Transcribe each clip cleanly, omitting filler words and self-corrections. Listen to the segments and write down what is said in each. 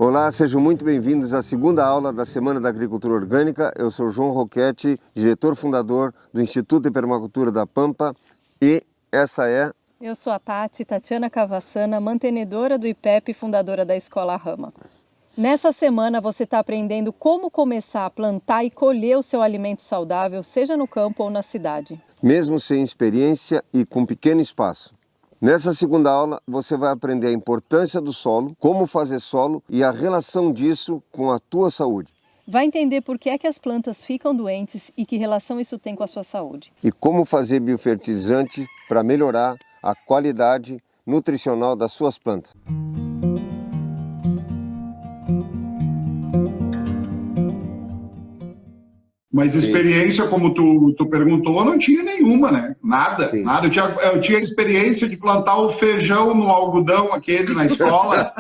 Olá, sejam muito bem-vindos à segunda aula da Semana da Agricultura Orgânica. Eu sou João Roquete, diretor fundador do Instituto de Permacultura da Pampa, e essa é... Eu sou a Tatiana Cavassana, mantenedora do IPEP e fundadora da Escola Rama. Nessa semana você está aprendendo como começar a plantar e colher o seu alimento saudável, seja no campo ou na cidade. Mesmo sem experiência e com pequeno espaço. Nessa segunda aula você vai aprender a importância do solo, como fazer solo e a relação disso com a tua saúde. Vai entender por que é que as plantas ficam doentes e que relação isso tem com a sua saúde. E como fazer biofertilizante para melhorar a qualidade nutricional das suas plantas. Mas experiência, como tu perguntou, não tinha nenhuma, né? Nada, Sim. nada. Eu tinha experiência de plantar o feijão no algodão aquele na escola.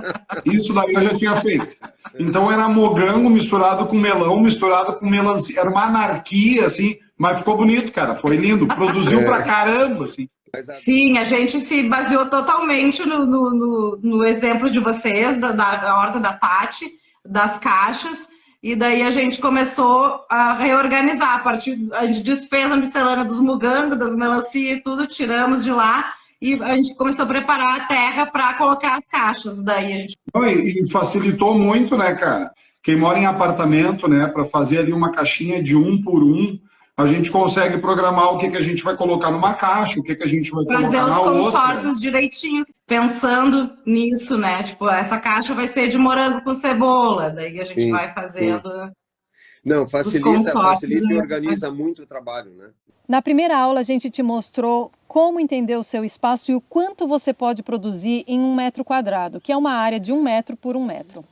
Isso daí eu já tinha feito. Então era morango misturado com melão, misturado com melancia. Era uma anarquia, assim, mas ficou bonito, cara. Foi lindo. Produziu pra caramba, assim. Sim, a gente se baseou totalmente no exemplo de vocês, da horta da Tati, das caixas. E daí a gente começou a reorganizar, a gente desfez a miscelânea dos mugangos, das melancia e tudo, tiramos de lá e a gente começou a preparar a terra para colocar as caixas. Daí a gente... E facilitou muito, né, cara? Quem mora em apartamento, né, para fazer ali uma caixinha de 1 por 1, a gente consegue programar o que a gente vai colocar numa caixa, o que a gente vai colocar na outra. Fazer os consórcios direitinho, pensando nisso, né? Tipo, essa caixa vai ser de morango com cebola, daí a gente vai fazendo... Não, facilita e organiza muito o trabalho, né? Na primeira aula a gente te mostrou como entender o seu espaço e o quanto você pode produzir em 1 metro quadrado, que é uma área de 1 metro por 1 metro.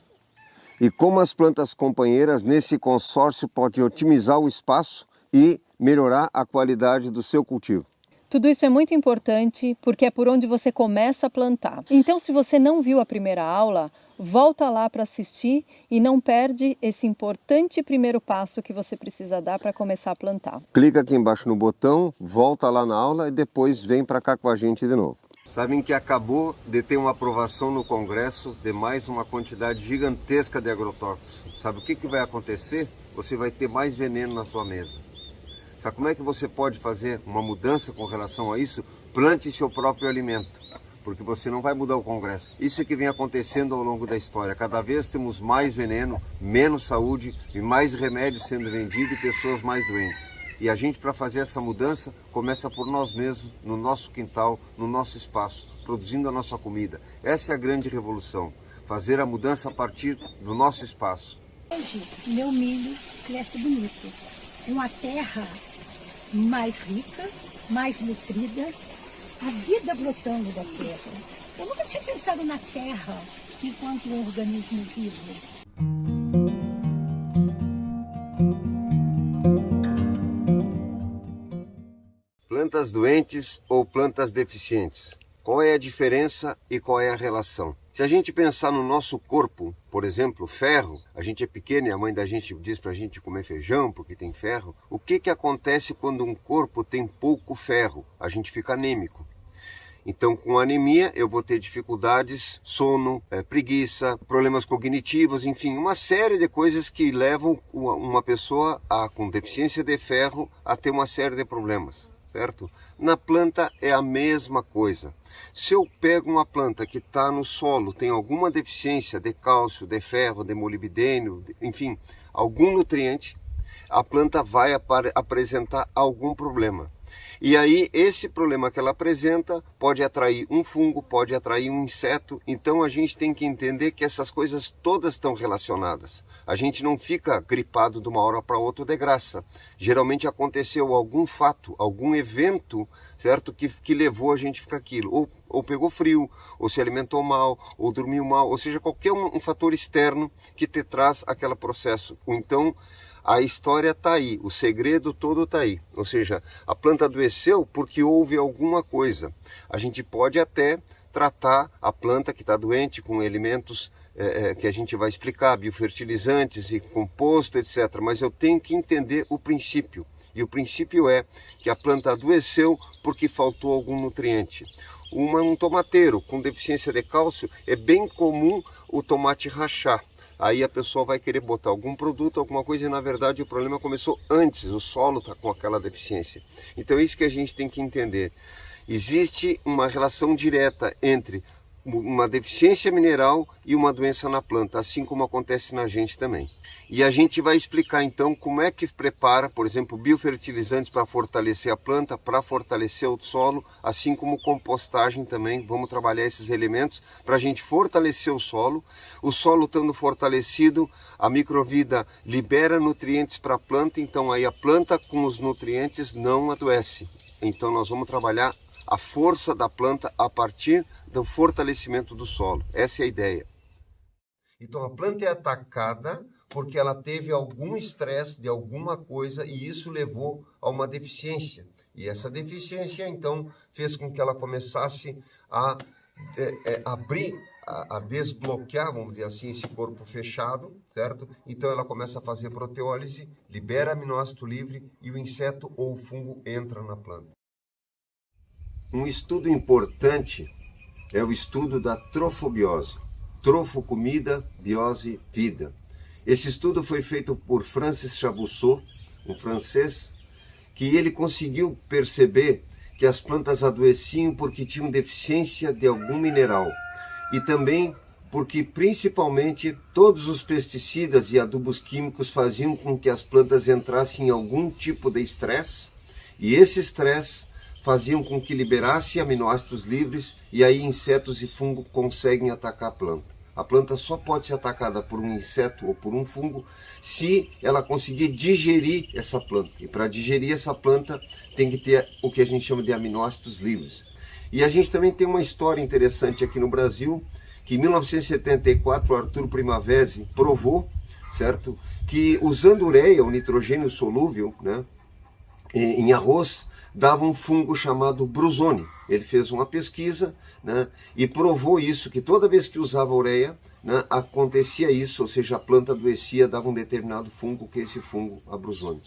E como as plantas companheiras nesse consórcio podem otimizar o espaço e melhorar a qualidade do seu cultivo. Tudo isso é muito importante porque é por onde você começa a plantar. Então, se você não viu a primeira aula, volta lá para assistir e não perde esse importante primeiro passo que você precisa dar para começar a plantar. Clica aqui embaixo no botão, volta lá na aula e depois vem para cá com a gente de novo. Sabem que acabou de ter uma aprovação no Congresso de mais uma quantidade gigantesca de agrotóxicos. Sabe o que vai acontecer? Você vai ter mais veneno na sua mesa. Sabe como é que você pode fazer uma mudança com relação a isso? Plante seu próprio alimento, porque você não vai mudar o Congresso. Isso é que vem acontecendo ao longo da história. Cada vez temos mais veneno, menos saúde e mais remédios sendo vendidos e pessoas mais doentes. E a gente, para fazer essa mudança, começa por nós mesmos, no nosso quintal, no nosso espaço, produzindo a nossa comida. Essa é a grande revolução, fazer a mudança a partir do nosso espaço. Hoje, meu milho cresce bonito. Uma terra mais rica, mais nutrida, a vida brotando da terra. Eu nunca tinha pensado na terra enquanto um organismo vivo. Plantas doentes ou plantas deficientes? Qual é a diferença e qual é a relação? Se a gente pensar no nosso corpo, por exemplo, ferro, a gente é pequeno e a mãe da gente diz para a gente comer feijão porque tem ferro. O que acontece quando um corpo tem pouco ferro? A gente fica anêmico. Então, com anemia, eu vou ter dificuldades, sono, preguiça, problemas cognitivos, enfim, uma série de coisas que levam uma pessoa com deficiência de ferro a ter uma série de problemas, certo? Na planta é a mesma coisa. Se eu pego uma planta que está no solo, tem alguma deficiência de cálcio, de ferro, de molibdênio, enfim, algum nutriente, a planta vai apresentar algum problema. E aí, esse problema que ela apresenta pode atrair um fungo, pode atrair um inseto. Então, a gente tem que entender que essas coisas todas estão relacionadas. A gente não fica gripado de uma hora para outra de graça. Geralmente aconteceu algum fato, algum evento, certo? Que levou a gente a ficar aquilo. Ou pegou frio, ou se alimentou mal, ou dormiu mal. Ou seja, qualquer um fator externo que te traz aquele processo. Ou então, a história está aí, o segredo todo está aí. Ou seja, a planta adoeceu porque houve alguma coisa. A gente pode até tratar a planta que está doente com elementos que a gente vai explicar, biofertilizantes e composto, etc. Mas eu tenho que entender o princípio. E o princípio é que a planta adoeceu porque faltou algum nutriente. Um tomateiro com deficiência de cálcio, é bem comum o tomate rachar. aí a pessoa vai querer botar algum produto, alguma coisa, e na verdade o problema começou antes, o solo está com aquela deficiência. Então é isso que a gente tem que entender. Existe uma relação direta entre uma deficiência mineral e uma doença na planta, assim como acontece na gente também. E a gente vai explicar então como é que prepara, por exemplo, biofertilizantes para fortalecer a planta, para fortalecer o solo, assim como compostagem também. Vamos trabalhar esses elementos para a gente fortalecer o solo estando fortalecido, a microvida libera nutrientes para a planta, então aí a planta com os nutrientes não adoece. Então nós vamos trabalhar a força da planta a partir do fortalecimento do solo. Essa é a ideia. Então a planta é atacada porque ela teve algum estresse de alguma coisa e isso levou a uma deficiência. E essa deficiência, então, fez com que ela começasse a abrir, a desbloquear, vamos dizer assim, esse corpo fechado, certo? Então ela começa a fazer proteólise, libera aminoácido livre e o inseto ou o fungo entra na planta. Um estudo importante é o estudo da trofobiose. Trofo, comida, biose, vida. Esse estudo foi feito por Francis Chabousseau, um francês, que ele conseguiu perceber que as plantas adoeciam porque tinham deficiência de algum mineral e também porque principalmente todos os pesticidas e adubos químicos faziam com que as plantas entrassem em algum tipo de estresse e esse estresse faziam com que liberasse aminoácidos livres e aí insetos e fungo conseguem atacar a planta. A planta só pode ser atacada por um inseto ou por um fungo se ela conseguir digerir essa planta. E para digerir essa planta tem que ter o que a gente chama de aminoácidos livres. E a gente também tem uma história interessante aqui no Brasil, que em 1974 o Arthur Primavesi provou, certo, que usando ureia, o nitrogênio solúvel, né, em arroz, dava um fungo chamado Brusone. Ele fez uma pesquisa, né, e provou isso, que toda vez que usava ureia, né, acontecia isso, ou seja, a planta adoecia, dava um determinado fungo, que é esse fungo, a Brusone.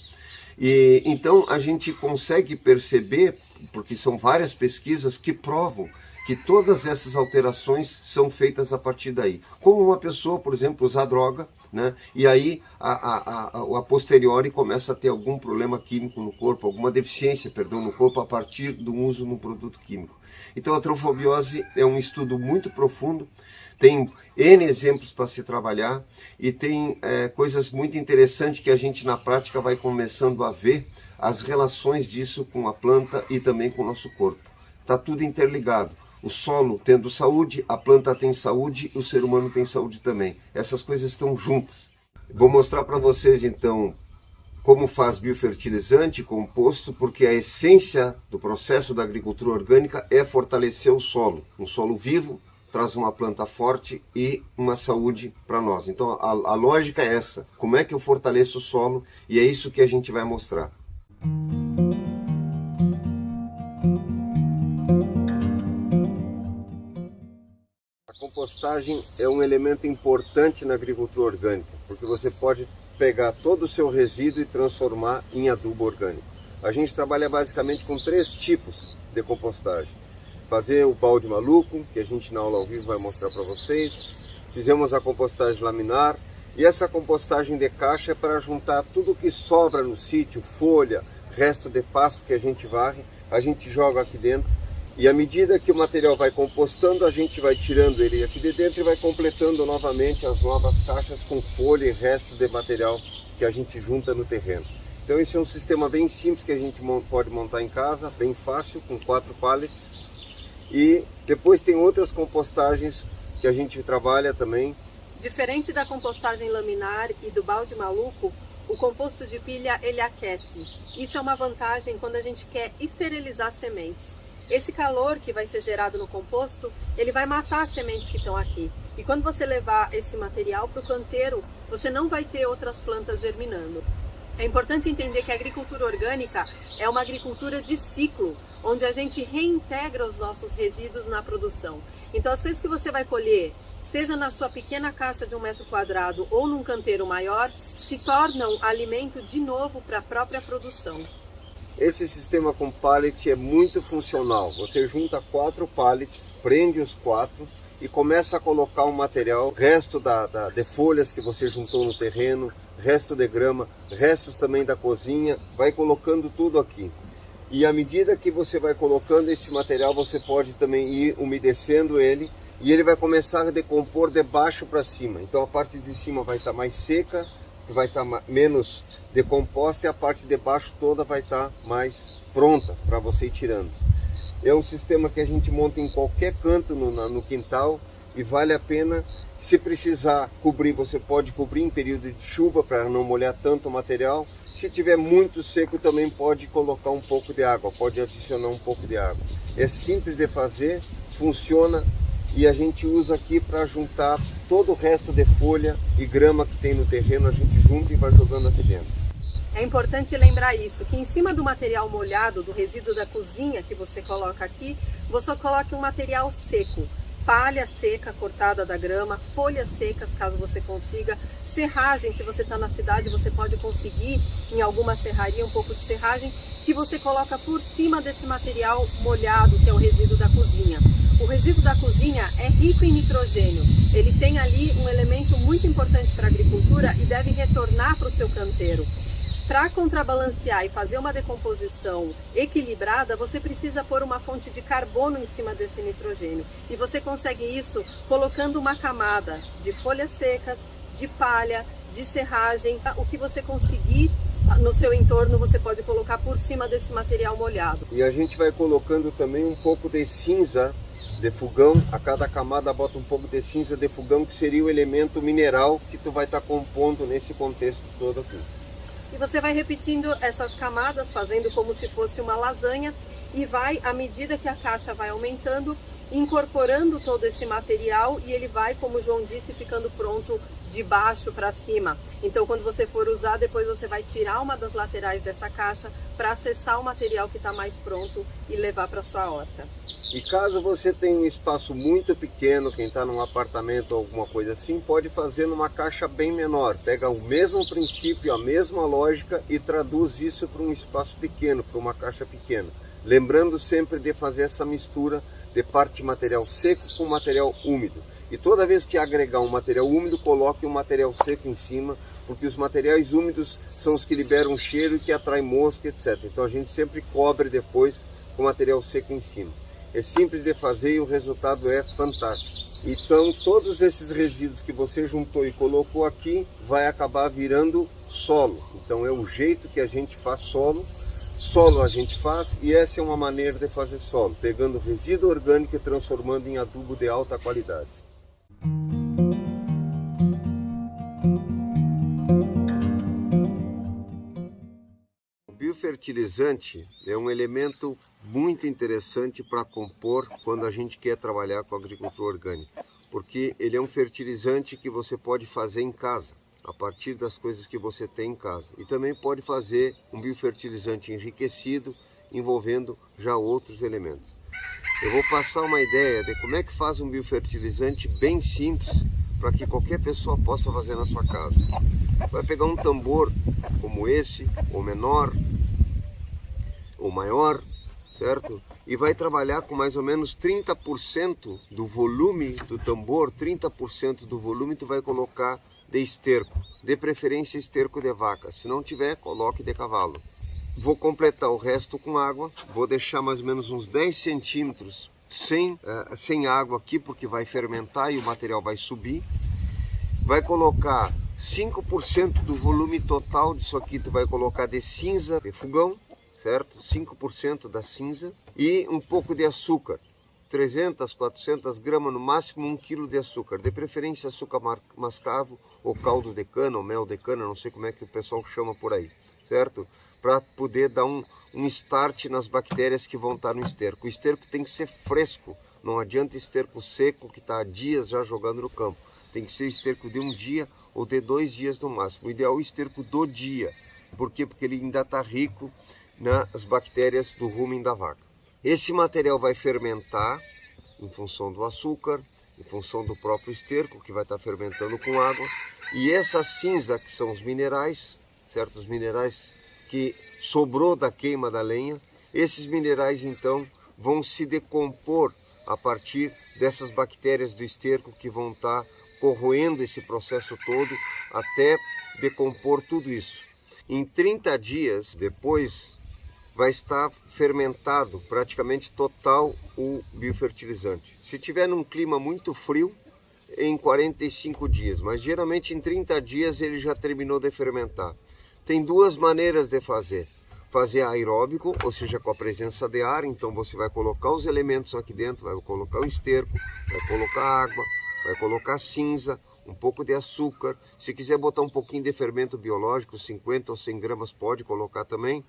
E então a gente consegue perceber, porque são várias pesquisas que provam que todas essas alterações são feitas a partir daí. Como uma pessoa, por exemplo, usar droga, né? E aí a posteriori começa a ter algum problema químico no corpo, alguma deficiência, perdão, no corpo a partir do uso no produto químico. Então a trofobiose é um estudo muito profundo, tem N exemplos para se trabalhar e tem coisas muito interessantes que a gente na prática vai começando a ver as relações disso com a planta e também com o nosso corpo. Está tudo interligado. O solo tendo saúde, a planta tem saúde, o ser humano tem saúde também. Essas coisas estão juntas. Vou mostrar para vocês então como faz biofertilizante, composto, porque a essência do processo da agricultura orgânica é fortalecer o solo. Um solo vivo traz uma planta forte e uma saúde para nós. Então a lógica é essa. Como é que eu fortaleço o solo? E é isso que a gente vai mostrar. A compostagem é um elemento importante na agricultura orgânica, porque você pode pegar todo o seu resíduo e transformar em adubo orgânico. A gente trabalha basicamente com 3 tipos de compostagem. Fazer o balde maluco, que a gente na aula ao vivo vai mostrar para vocês. Fizemos a compostagem laminar e essa compostagem de caixa é para juntar tudo que sobra no sítio, folha, resto de pasto que a gente varre, a gente joga aqui dentro. E à medida que o material vai compostando, a gente vai tirando ele aqui de dentro e vai completando novamente as novas caixas com folha e resto de material que a gente junta no terreno. Então esse é um sistema bem simples que a gente pode montar em casa, bem fácil, com 4 pallets. E depois tem outras compostagens que a gente trabalha também. Diferente da compostagem laminar e do balde maluco, o composto de pilha ele aquece. Isso é uma vantagem quando a gente quer esterilizar sementes. Esse calor que vai ser gerado no composto, ele vai matar as sementes que estão aqui. E quando você levar esse material para o canteiro, você não vai ter outras plantas germinando. É importante entender que a agricultura orgânica é uma agricultura de ciclo, onde a gente reintegra os nossos resíduos na produção. Então as coisas que você vai colher, seja na sua pequena caixa de 1 metro quadrado ou num canteiro maior, se tornam alimento de novo para a própria produção. Esse sistema com pallet é muito funcional. Você junta 4 pallets, prende os 4 e começa a colocar um material, resto de folhas que você juntou no terreno, resto de grama, restos também da cozinha, vai colocando tudo aqui. E à medida que você vai colocando esse material, você pode também ir umedecendo ele, e ele vai começar a decompor de baixo para cima. Então a parte de cima vai estar mais seca, vai estar menos decomposta, e a parte de baixo toda vai estar mais pronta para você ir tirando. É um sistema que a gente monta em qualquer canto no quintal, e vale a pena. Se precisar cobrir, você pode cobrir em período de chuva para não molhar tanto o material. Se tiver muito seco, também pode colocar um pouco de água, pode adicionar um pouco de água. É simples de fazer, funciona, e a gente usa aqui para juntar todo o resto de folha e grama que tem no terreno, a gente junta e vai jogando aqui dentro. É importante lembrar isso, que em cima do material molhado, do resíduo da cozinha que você coloca aqui, você coloque um material seco. Palha seca cortada da grama, folhas secas caso você consiga, serragem, se você está na cidade você pode conseguir em alguma serraria um pouco de serragem, que você coloca por cima desse material molhado, que é o resíduo da cozinha. O resíduo da cozinha é rico em nitrogênio, ele tem ali um elemento muito importante para a agricultura e deve retornar para o seu canteiro. Para contrabalancear e fazer uma decomposição equilibrada, você precisa pôr uma fonte de carbono em cima desse nitrogênio. E você consegue isso colocando uma camada de folhas secas, de palha, de serragem. O que você conseguir no seu entorno, você pode colocar por cima desse material molhado. E a gente vai colocando também um pouco de cinza de fogão. A cada camada bota um pouco de cinza de fogão, que seria o elemento mineral que tu vai estar compondo nesse contexto todo aqui. E você vai repetindo essas camadas, fazendo como se fosse uma lasanha, e vai, à medida que a caixa vai aumentando, incorporando todo esse material, e ele vai, como o João disse, ficando pronto de baixo para cima. Então, quando você for usar, depois você vai tirar uma das laterais dessa caixa para acessar o material que está mais pronto e levar para sua horta. E caso você tenha um espaço muito pequeno, quem está num apartamento ou alguma coisa assim, pode fazer numa caixa bem menor. Pega o mesmo princípio, a mesma lógica e traduz isso para um espaço pequeno, para uma caixa pequena. Lembrando sempre de fazer essa mistura de parte de material seco com material úmido. E toda vez que agregar um material úmido, coloque um material seco em cima, porque os materiais úmidos são os que liberam cheiro e que atraem mosca, etc. Então a gente sempre cobre depois com material seco em cima. É simples de fazer e o resultado é fantástico. Então todos esses resíduos que você juntou e colocou aqui vai acabar virando solo. Então é o jeito que a gente faz solo. Solo a gente faz, e essa é uma maneira de fazer solo, pegando resíduo orgânico e transformando em adubo de alta qualidade. O biofertilizante é um elemento muito interessante para compor quando a gente quer trabalhar com agricultura orgânica, porque ele é um fertilizante que você pode fazer em casa, a partir das coisas que você tem em casa. E também pode fazer um biofertilizante enriquecido, envolvendo já outros elementos. Eu vou passar uma ideia de como é que faz um biofertilizante bem simples, para que qualquer pessoa possa fazer na sua casa. Vai pegar um tambor como esse, ou menor, ou maior, certo? E vai trabalhar com mais ou menos 30% do volume do tambor, 30% do volume tu vai colocar de esterco, de preferência esterco de vaca. Se não tiver, coloque de cavalo. Vou completar o resto com água, vou deixar mais ou menos uns 10 centímetros sem água aqui, porque vai fermentar e o material vai subir. Vai colocar 5% do volume total disso aqui, tu vai colocar de cinza de fogão, certo? 5% da cinza e um pouco de açúcar. 300, 400 gramas, no máximo 1 quilo de açúcar, de preferência açúcar mascavo ou caldo de cana ou mel de cana, não sei como é que o pessoal chama por aí, certo? Para poder dar um start nas bactérias que vão estar no esterco. O esterco tem que ser fresco, não adianta esterco seco que está há dias já jogando no campo. Tem que ser esterco de 1 dia ou de 2 dias no máximo. O ideal é o esterco do dia. Por quê? Porque ele ainda está rico nas bactérias do rumen da vaca. Esse material vai fermentar em função do açúcar, em função do próprio esterco que vai estar fermentando com água. E essa cinza, que são os minerais, certo? Os minerais que sobrou da queima da lenha, esses minerais então vão se decompor a partir dessas bactérias do esterco que vão estar corroendo esse processo todo até decompor tudo isso. Em 30 dias depois vai estar fermentado praticamente total o biofertilizante. Se tiver num clima muito frio, em 45 dias, mas geralmente em 30 dias ele já terminou de fermentar. Tem duas maneiras de fazer. Fazer aeróbico, ou seja, com a presença de ar, então você vai colocar os elementos aqui dentro, vai colocar o esterco, vai colocar água, vai colocar cinza, um pouco de açúcar. Se quiser botar um pouquinho de fermento biológico, 50 ou 100 gramas pode colocar também.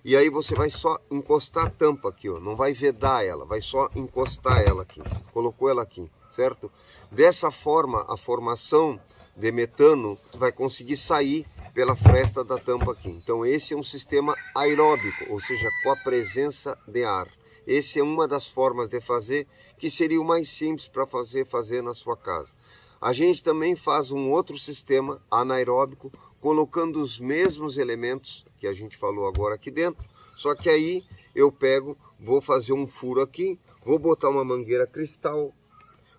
E aí você vai só encostar a tampa aqui, ó. Não vai vedar ela, vai só encostar ela aqui. Colocou ela aqui, certo? Dessa forma, a formação de metano vai conseguir sair pela fresta da tampa aqui. Então esse é um sistema aeróbico, ou seja, com a presença de ar. Esse é uma das formas de fazer que seria o mais simples para fazer na sua casa. A gente também faz um outro sistema anaeróbico, colocando os mesmos elementos que a gente falou agora aqui dentro, só que aí eu pego, vou fazer um furo aqui, vou botar uma mangueira cristal,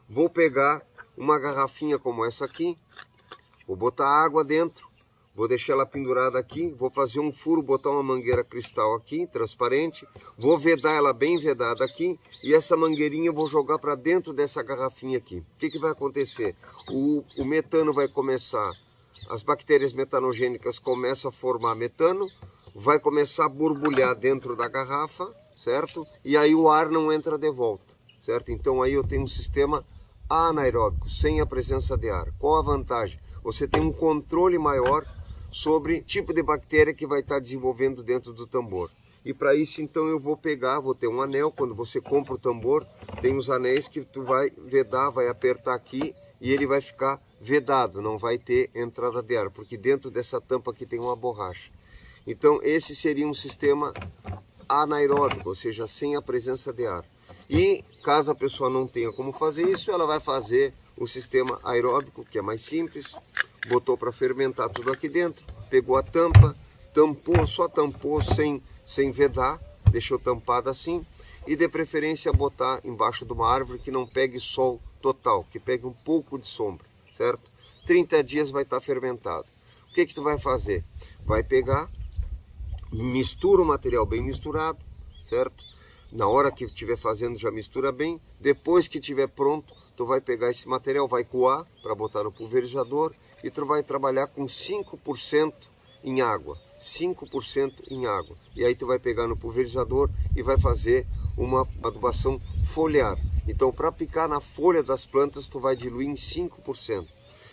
vou pegar uma garrafinha como essa aqui, vou botar água dentro, vou deixar ela pendurada aqui, vou fazer um furo, botar uma mangueira cristal aqui, transparente, vou vedar ela bem vedada aqui, e essa mangueirinha eu vou jogar para dentro dessa garrafinha aqui. O que vai acontecer? O metano vai começar, as bactérias metanogênicas começam a formar metano, vai começar a borbulhar dentro da garrafa, certo? E aí o ar não entra de volta, certo? Então aí eu tenho um sistema anaeróbico, sem a presença de ar. Qual a vantagem? Você tem um controle maior sobre o tipo de bactéria que vai estar desenvolvendo dentro do tambor. E para isso, então, eu vou pegar, vou ter um anel, quando você compra o tambor, tem os anéis que tu vai vedar, vai apertar aqui e ele vai ficar vedado, não vai ter entrada de ar, porque dentro dessa tampa aqui tem uma borracha. Então, esse seria um sistema anaeróbico, ou seja, sem a presença de ar. E caso a pessoa não tenha como fazer isso, ela vai fazer o sistema aeróbico, que é mais simples, botou para fermentar tudo aqui dentro, pegou a tampa, tampou, só tampou sem vedar, deixou tampada assim, e de preferência botar embaixo de uma árvore que não pegue sol total, que pegue um pouco de sombra, certo? 30 dias vai estar fermentado. O que tu vai fazer? Vai pegar, mistura o material bem misturado, certo? Na hora que estiver fazendo já mistura bem, depois que estiver pronto, tu vai pegar esse material, vai coar para botar no pulverizador e tu vai trabalhar com 5% em água, 5% em água. E aí tu vai pegar no pulverizador e vai fazer uma adubação foliar. Então, para aplicar na folha das plantas, tu vai diluir em 5%.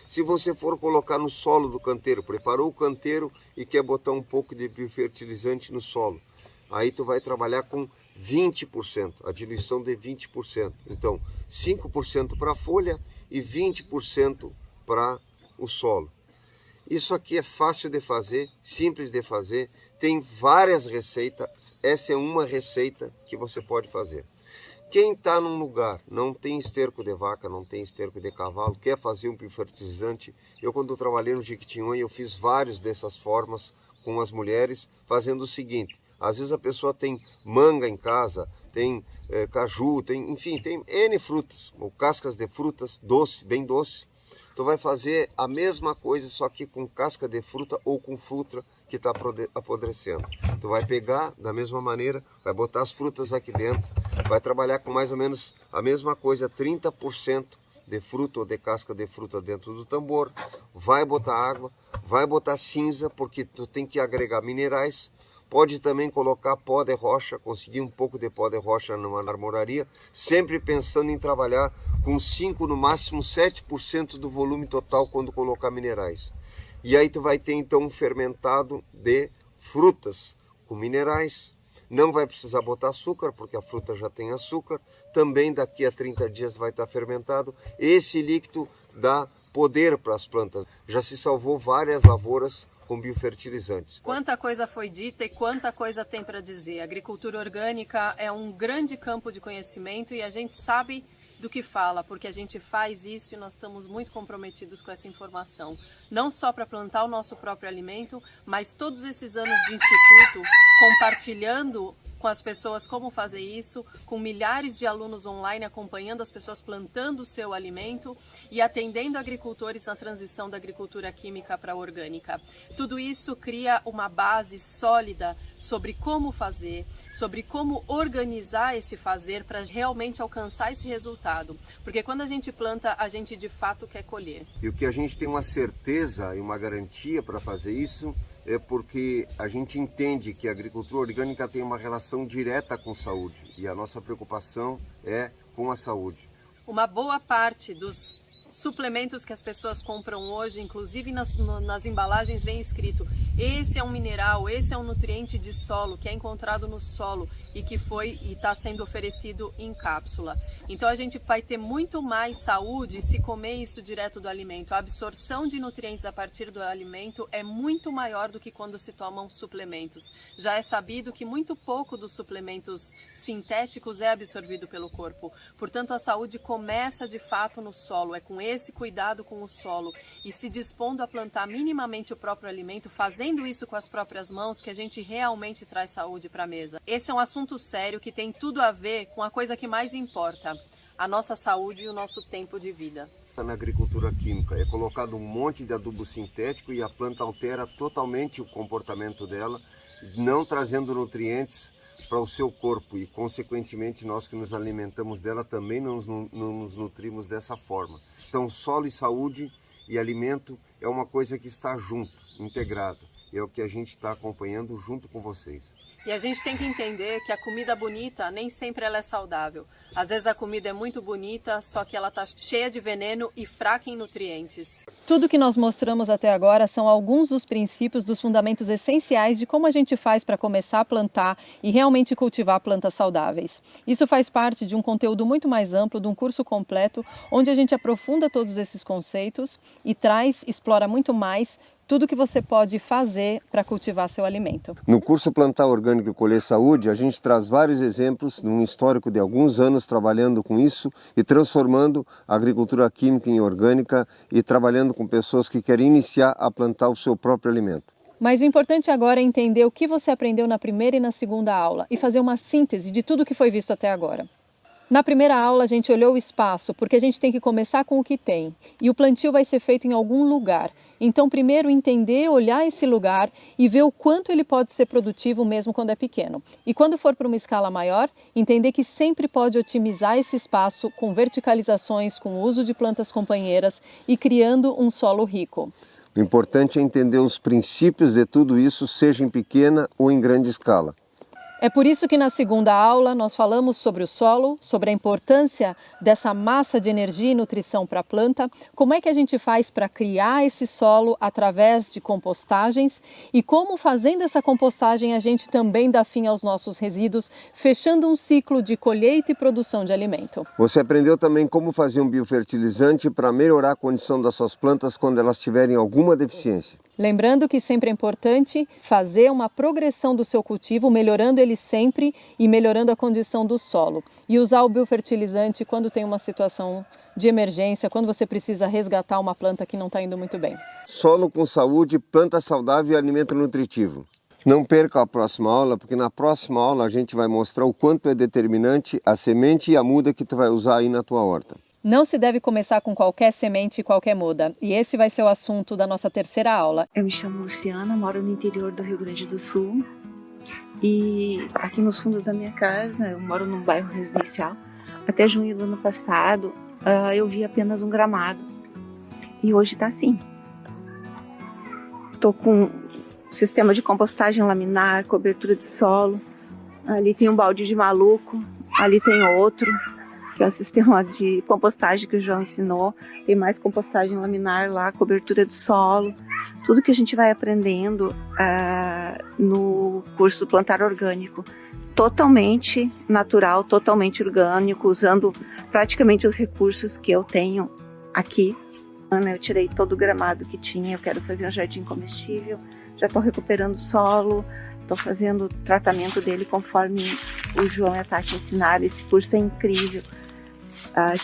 Se você for colocar no solo do canteiro, preparou o canteiro e quer botar um pouco de biofertilizante no solo, aí tu vai trabalhar com 20%, a diluição de 20%. Então, 5% para a folha e 20% para o solo. Isso aqui é fácil de fazer, simples de fazer, tem várias receitas, essa é uma receita que você pode fazer. Quem está num lugar, não tem esterco de vaca, não tem esterco de cavalo, quer fazer um biofertilizante, eu quando eu trabalhei no Jequitinhonha, eu fiz vários dessas formas com as mulheres, fazendo o seguinte: às vezes a pessoa tem manga em casa, tem caju, enfim, tem N frutas, ou cascas de frutas, doce, bem doce. Tu vai fazer a mesma coisa, só que com casca de fruta ou com fruta que está apodrecendo. Tu vai pegar da mesma maneira, vai botar as frutas aqui dentro, vai trabalhar com mais ou menos a mesma coisa, 30% de fruta ou de casca de fruta dentro do tambor, vai botar água, vai botar cinza, porque tu tem que agregar minerais. Pode também colocar pó de rocha, conseguir um pouco de pó de rocha numa armoraria, sempre pensando em trabalhar com 5, no máximo 7% do volume total quando colocar minerais. E aí tu vai ter então um fermentado de frutas com minerais. Não vai precisar botar açúcar, porque a fruta já tem açúcar. Também daqui a 30 dias vai estar fermentado. Esse líquido dá poder para as plantas. Já se salvou várias lavouras com biofertilizantes. Quanta coisa foi dita e quanta coisa tem para dizer. A agricultura orgânica é um grande campo de conhecimento e a gente sabe do que fala, porque a gente faz isso e nós estamos muito comprometidos com essa informação. Não só para plantar o nosso próprio alimento, mas todos esses anos de instituto compartilhando com as pessoas como fazer isso, com milhares de alunos online acompanhando as pessoas plantando o seu alimento e atendendo agricultores na transição da agricultura química para a orgânica. Tudo isso cria uma base sólida sobre como fazer, sobre como organizar esse fazer para realmente alcançar esse resultado. Porque quando a gente planta, a gente de fato quer colher. E o que a gente tem uma certeza e uma garantia para fazer isso é porque a gente entende que a agricultura orgânica tem uma relação direta com saúde e a nossa preocupação é com a saúde. Uma boa parte dos suplementos que as pessoas compram hoje, inclusive nas embalagens, vem escrito: esse é um mineral, esse é um nutriente de solo que é encontrado no solo e que foi e está sendo oferecido em cápsula. Então a gente vai ter muito mais saúde se comer isso direto do alimento. A absorção de nutrientes a partir do alimento é muito maior do que quando se tomam suplementos. Já é sabido que muito pouco dos suplementos sintéticos é absorvido pelo corpo. Portanto, a saúde começa de fato no solo. É com esse cuidado com o solo e se dispondo a plantar minimamente o próprio alimento, fazendo isso com as próprias mãos, que a gente realmente traz saúde para a mesa. Esse é um assunto sério que tem tudo a ver com a coisa que mais importa: a nossa saúde e o nosso tempo de vida. Na agricultura química é colocado um monte de adubo sintético e a planta altera totalmente o comportamento dela, não trazendo nutrientes para o seu corpo e, consequentemente, nós que nos alimentamos dela também não nos nutrimos dessa forma. Então, solo e saúde e alimento é uma coisa que está junto, integrado. É o que a gente está acompanhando junto com vocês. E a gente tem que entender que a comida bonita nem sempre ela é saudável. Às vezes a comida é muito bonita, só que ela está cheia de veneno e fraca em nutrientes. Tudo que nós mostramos até agora são alguns dos princípios, dos fundamentos essenciais de como a gente faz para começar a plantar e realmente cultivar plantas saudáveis. Isso faz parte de um conteúdo muito mais amplo, de um curso completo, onde a gente aprofunda todos esses conceitos e explora muito mais tudo que você pode fazer para cultivar seu alimento. No curso Plantar Orgânico e Colher Saúde, a gente traz vários exemplos de um histórico de alguns anos trabalhando com isso e transformando a agricultura química em orgânica e trabalhando com pessoas que querem iniciar a plantar o seu próprio alimento. Mas o importante agora é entender o que você aprendeu na primeira e na segunda aula e fazer uma síntese de tudo que foi visto até agora. Na primeira aula a gente olhou o espaço, porque a gente tem que começar com o que tem. E o plantio vai ser feito em algum lugar. Então primeiro entender, olhar esse lugar e ver o quanto ele pode ser produtivo mesmo quando é pequeno. E quando for para uma escala maior, entender que sempre pode otimizar esse espaço com verticalizações, com o uso de plantas companheiras e criando um solo rico. O importante é entender os princípios de tudo isso, seja em pequena ou em grande escala. É por isso que na segunda aula nós falamos sobre o solo, sobre a importância dessa massa de energia e nutrição para a planta, como é que a gente faz para criar esse solo através de compostagens e como fazendo essa compostagem a gente também dá fim aos nossos resíduos, fechando um ciclo de colheita e produção de alimento. Você aprendeu também como fazer um biofertilizante para melhorar a condição das suas plantas quando elas tiverem alguma deficiência. Lembrando que sempre é importante fazer uma progressão do seu cultivo, melhorando ele sempre e melhorando a condição do solo. E usar o biofertilizante quando tem uma situação de emergência, quando você precisa resgatar uma planta que não está indo muito bem. Solo com saúde, planta saudável e alimento nutritivo. Não perca a próxima aula, porque na próxima aula a gente vai mostrar o quanto é determinante a semente e a muda que tu vai usar aí na tua horta. Não se deve começar com qualquer semente e qualquer muda. E esse vai ser o assunto da nossa terceira aula. Eu me chamo Luciana, moro no interior do Rio Grande do Sul. E aqui nos fundos da minha casa, eu moro num bairro residencial. Até junho do ano passado, eu vi apenas um gramado. E hoje está assim. Estou com sistema de compostagem laminar, cobertura de solo. Ali tem um balde de maluco, ali tem outro, que é o sistema de compostagem que o João ensinou. Tem mais compostagem laminar lá, cobertura de solo. Tudo que a gente vai aprendendo no curso Plantar Orgânico. Totalmente natural, totalmente orgânico, usando praticamente os recursos que eu tenho aqui. Eu tirei todo o gramado que tinha, eu quero fazer um jardim comestível. Já estou recuperando o solo, estou fazendo o tratamento dele conforme o João e a Tati ensinaram. Esse curso é incrível.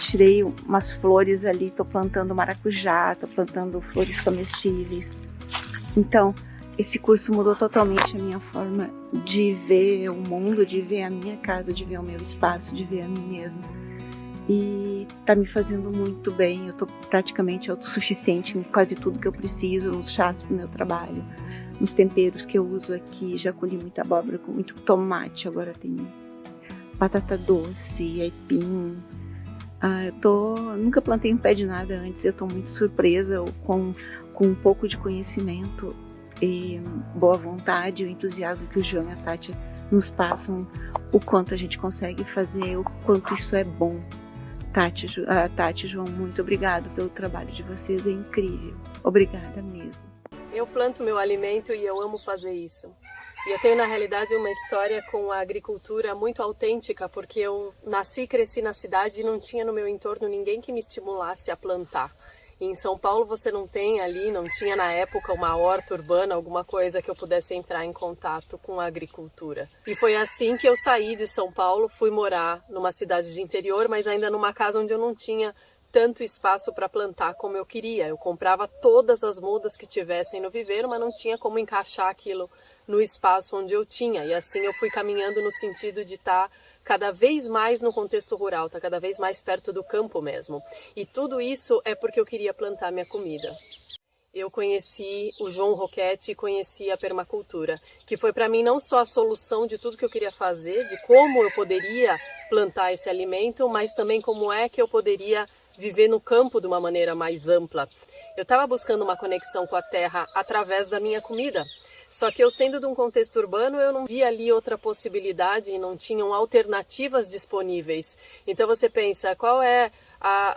Tirei umas flores ali, estou plantando maracujá, estou plantando flores comestíveis. Então, Esse curso mudou totalmente a minha forma de ver o mundo, de ver a minha casa, de ver o meu espaço, de ver a mim mesma. E tá me fazendo muito bem. Eu tô praticamente autossuficiente em quase tudo que eu preciso, nos chás pro meu trabalho, nos temperos que eu uso aqui. Já colhi muita abóbora com muito tomate, agora tem batata doce, aipim. Nunca plantei um pé de nada antes, eu tô muito surpresa com um pouco de conhecimento e boa vontade, o entusiasmo que o João e a Tati nos passam, o quanto a gente consegue fazer, o quanto isso é bom. Tati e João, muito obrigado pelo trabalho de vocês, é incrível. Obrigada mesmo. Eu planto meu alimento e eu amo fazer isso. E eu tenho, na realidade, uma história com a agricultura muito autêntica, porque eu nasci e cresci na cidade e não tinha no meu entorno ninguém que me estimulasse a plantar. E em São Paulo você não tinha na época uma horta urbana, alguma coisa que eu pudesse entrar em contato com a agricultura. E foi assim que eu saí de São Paulo, fui morar numa cidade de interior, mas ainda numa casa onde eu não tinha tanto espaço para plantar como eu queria. Eu comprava todas as mudas que tivessem no viveiro, mas não tinha como encaixar aquilo no espaço onde eu tinha. E assim eu fui caminhando no sentido de estar cada vez mais no contexto rural, estar cada vez mais perto do campo mesmo. E tudo isso é porque eu queria plantar minha comida. Eu conheci o João Roquette e conheci a permacultura, que foi para mim não só a solução de tudo que eu queria fazer, de como eu poderia plantar esse alimento, mas também como é que eu poderia viver no campo de uma maneira mais ampla. Eu estava buscando uma conexão com a terra através da minha comida. Só que eu, sendo de um contexto urbano, eu não via ali outra possibilidade e não tinham alternativas disponíveis. Então você pensa, qual é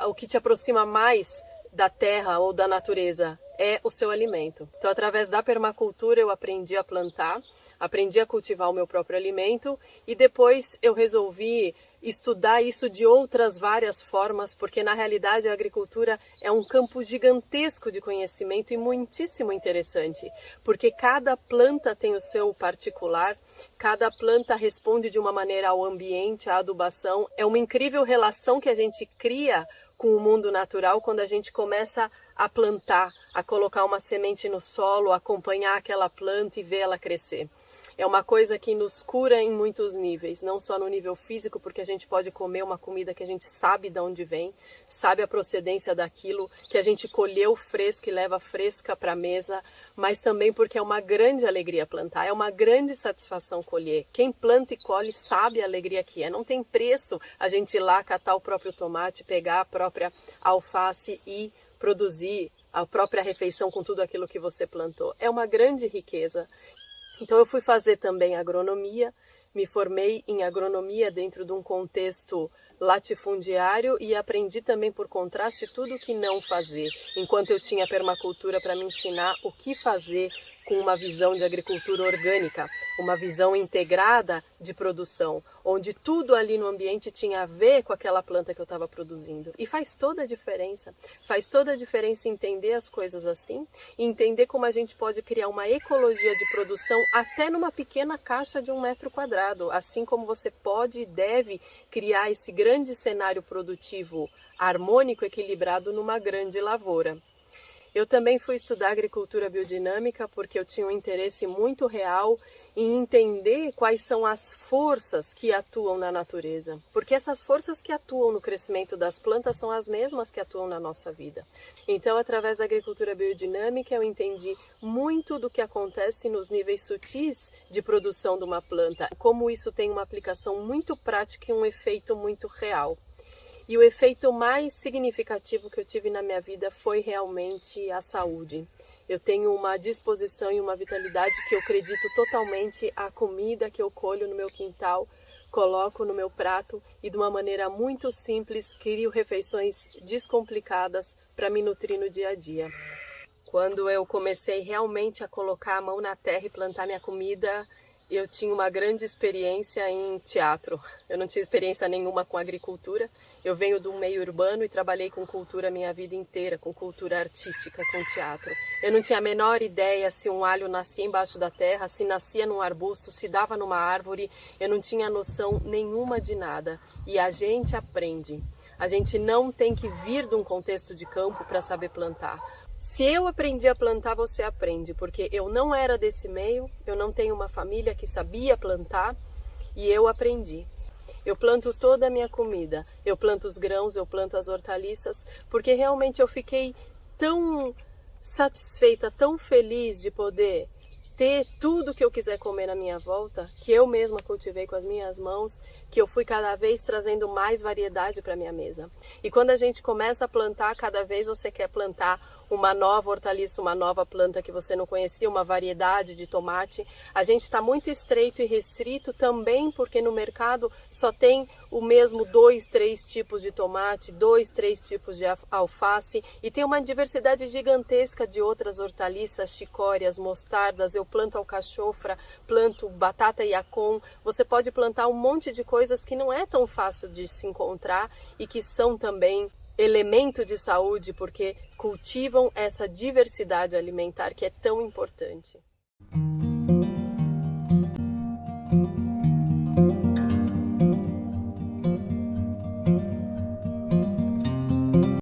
o que te aproxima mais da terra ou da natureza? É o seu alimento. Então, através da permacultura, eu aprendi a plantar, aprendi a cultivar o meu próprio alimento e depois eu resolvi estudar isso de outras várias formas, porque na realidade a agricultura é um campo gigantesco de conhecimento e muitíssimo interessante, porque cada planta tem o seu particular, cada planta responde de uma maneira ao ambiente, à adubação. É uma incrível relação que a gente cria com o mundo natural quando a gente começa a plantar, a colocar uma semente no solo, acompanhar aquela planta e ver ela crescer. É uma coisa que nos cura em muitos níveis, não só no nível físico, porque a gente pode comer uma comida que a gente sabe de onde vem, sabe a procedência daquilo, que a gente colheu fresca e leva fresca para a mesa, mas também porque é uma grande alegria plantar, é uma grande satisfação colher. Quem planta e colhe sabe a alegria que é, não tem preço a gente ir lá catar o próprio tomate, pegar a própria alface e produzir a própria refeição com tudo aquilo que você plantou. É uma grande riqueza. Então eu fui fazer também agronomia, me formei em agronomia dentro de um contexto latifundiário e aprendi também por contraste tudo o que não fazer, enquanto eu tinha permacultura para me ensinar o que fazer com uma visão de agricultura orgânica, uma visão integrada de produção, onde tudo ali no ambiente tinha a ver com aquela planta que eu estava produzindo. E faz toda a diferença entender as coisas assim e entender como a gente pode criar uma ecologia de produção até numa pequena caixa de 1 metro quadrado, assim como você pode e deve criar esse grande cenário produtivo harmônico, equilibrado numa grande lavoura. Eu também fui estudar agricultura biodinâmica porque eu tinha um interesse muito real em entender quais são as forças que atuam na natureza. Porque essas forças que atuam no crescimento das plantas são as mesmas que atuam na nossa vida. Então, através da agricultura biodinâmica, eu entendi muito do que acontece nos níveis sutis de produção de uma planta. Como isso tem uma aplicação muito prática e um efeito muito real. E o efeito mais significativo que eu tive na minha vida foi realmente a saúde. Eu tenho uma disposição e uma vitalidade que eu acredito totalmente à comida que eu colho no meu quintal, coloco no meu prato e de uma maneira muito simples crio refeições descomplicadas para me nutrir no dia a dia. Quando eu comecei realmente a colocar a mão na terra e plantar minha comida, eu tinha uma grande experiência em teatro. Eu não tinha experiência nenhuma com agricultura. Eu venho de um meio urbano e trabalhei com cultura a minha vida inteira, com cultura artística, com teatro. Eu não tinha a menor ideia se um alho nascia embaixo da terra, se nascia num arbusto, se dava numa árvore. Eu não tinha noção nenhuma de nada. E a gente aprende. A gente não tem que vir de um contexto de campo para saber plantar. Se eu aprendi a plantar, você aprende, porque eu não era desse meio, eu não tenho uma família que sabia plantar e eu aprendi. Eu planto toda a minha comida, eu planto os grãos, eu planto as hortaliças, porque realmente eu fiquei tão satisfeita, tão feliz de poder ter tudo que eu quiser comer na minha volta, que eu mesma cultivei com as minhas mãos, que eu fui cada vez trazendo mais variedade para minha mesa. E quando a gente começa a plantar, cada vez você quer plantar uma nova hortaliça, uma nova planta que você não conhecia, uma variedade de tomate. A gente está muito estreito e restrito também porque no mercado só tem o mesmo 2, 3 tipos de tomate, 2, 3 tipos de alface e tem uma diversidade gigantesca de outras hortaliças, chicórias, mostardas. Eu planto alcachofra, planto batata yacon. Você pode plantar um monte de coisas que não é tão fácil de se encontrar e que são também elemento de saúde porque cultivam essa diversidade alimentar que é tão importante.